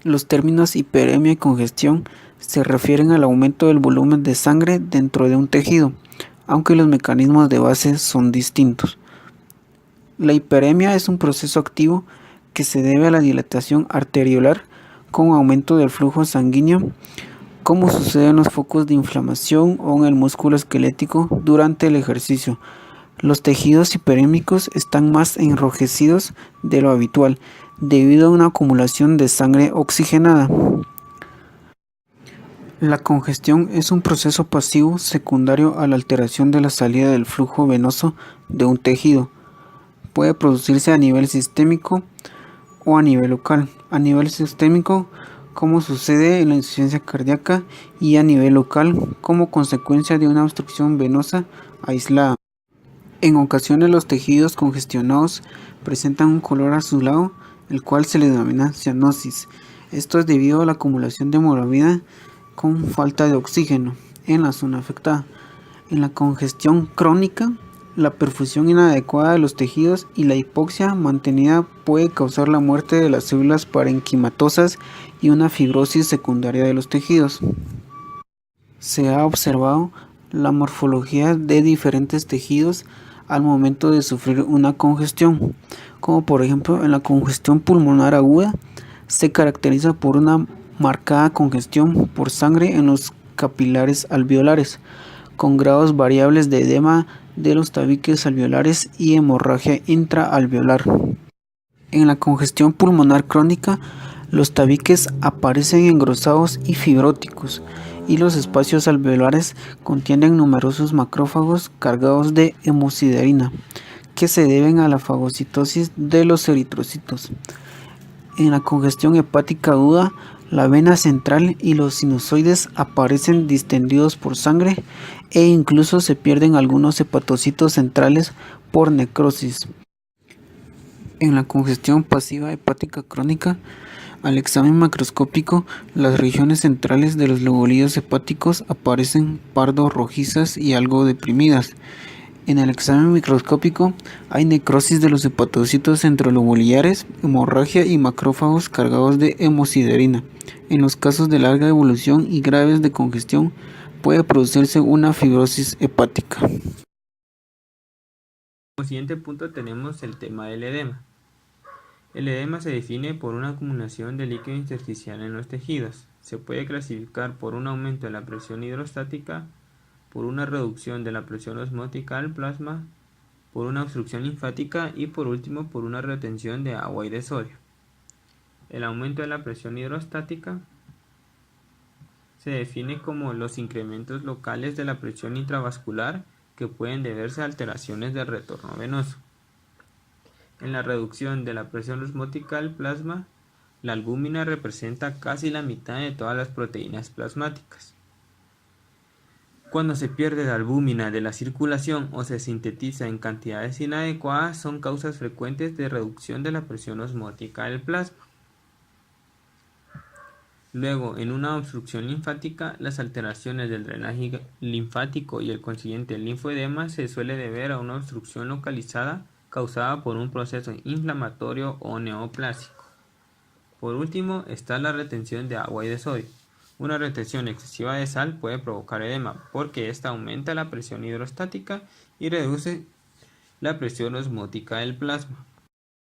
Los términos hiperemia y congestión se refieren al aumento del volumen de sangre dentro de un tejido, aunque los mecanismos de base son distintos. La hiperemia es un proceso activo que se debe a la dilatación arteriolar con aumento del flujo sanguíneo, como sucede en los focos de inflamación o en el músculo esquelético durante el ejercicio. Los tejidos hiperémicos están más enrojecidos de lo habitual debido a una acumulación de sangre oxigenada. La congestión es un proceso pasivo secundario a la alteración de la salida del flujo venoso de un tejido. Puede producirse a nivel sistémico o a nivel local. A nivel sistémico, como sucede en la insuficiencia cardíaca, y a nivel local, como consecuencia de una obstrucción venosa aislada. En ocasiones los tejidos congestionados presentan un color azulado, el cual se le denomina cianosis. Esto es debido a la acumulación de hemoglobina con falta de oxígeno en la zona afectada. En la congestión crónica, la perfusión inadecuada de los tejidos y la hipoxia mantenida puede causar la muerte de las células parenquimatosas y una fibrosis secundaria de los tejidos. Se ha observado la morfología de diferentes tejidos al momento de sufrir una congestión, como por ejemplo en la congestión pulmonar aguda se caracteriza por una marcada congestión por sangre en los capilares alveolares, con grados variables de edema de los tabiques alveolares y hemorragia intraalveolar. En la congestión pulmonar crónica, los tabiques aparecen engrosados y fibróticos, y los espacios alveolares contienen numerosos macrófagos cargados de hemosiderina, que se deben a la fagocitosis de los eritrocitos. En la congestión hepática aguda, la vena central y los sinusoides aparecen distendidos por sangre e incluso se pierden algunos hepatocitos centrales por necrosis. En la congestión pasiva hepática crónica, al examen macroscópico, las regiones centrales de los lobulillos hepáticos aparecen pardo rojizas y algo deprimidas. En el examen microscópico hay necrosis de los hepatocitos centrolobuliares, hemorragia y macrófagos cargados de hemosiderina. En los casos de larga evolución y graves de congestión puede producirse una fibrosis hepática. Como siguiente punto tenemos el tema del edema. El edema se define por una acumulación de líquido intersticial en los tejidos. Se puede clasificar por un aumento de la presión hidrostática, por una reducción de la presión osmótica al plasma, por una obstrucción linfática y por último por una retención de agua y de sodio. El aumento de la presión hidrostática se define como los incrementos locales de la presión intravascular que pueden deberse a alteraciones del retorno venoso. En la reducción de la presión osmótica al plasma, la albúmina representa casi la mitad de todas las proteínas plasmáticas. Cuando se pierde la albúmina de la circulación o se sintetiza en cantidades inadecuadas, son causas frecuentes de reducción de la presión osmótica del plasma. Luego, en una obstrucción linfática, las alteraciones del drenaje linfático y el consiguiente linfoedema se suele deber a una obstrucción localizada causada por un proceso inflamatorio o neoplásico. Por último, está la retención de agua y de sodio. Una retención excesiva de sal puede provocar edema porque ésta aumenta la presión hidrostática y reduce la presión osmótica del plasma.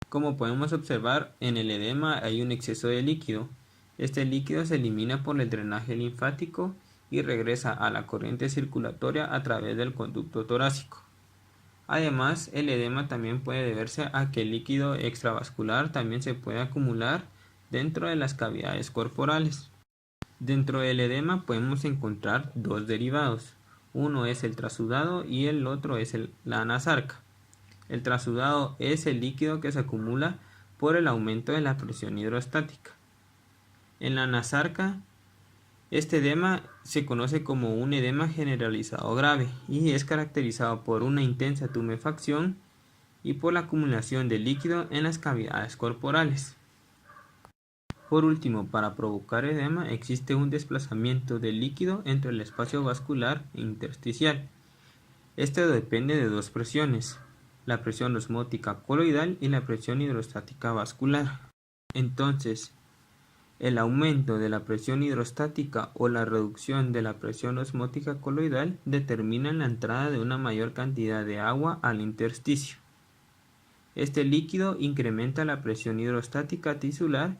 Como podemos observar, en el edema hay un exceso de líquido. Este líquido se elimina por el drenaje linfático y regresa a la corriente circulatoria a través del conducto torácico. Además, el edema también puede deberse a que el líquido extravascular también se puede acumular dentro de las cavidades corporales. Dentro del edema podemos encontrar dos derivados. Uno es el trasudado y el otro es la anasarca. El trasudado es el líquido que se acumula por el aumento de la presión hidrostática. En la anasarca, este edema se conoce como un edema generalizado grave y es caracterizado por una intensa tumefacción y por la acumulación de líquido en las cavidades corporales. Por último, para provocar edema existe un desplazamiento del líquido entre el espacio vascular e intersticial. Este depende de dos presiones, la presión osmótica coloidal y la presión hidrostática vascular. Entonces, El aumento de la presión hidrostática o la reducción de la presión osmótica coloidal determinan la entrada de una mayor cantidad de agua al intersticio. Este líquido incrementa la presión hidrostática tisular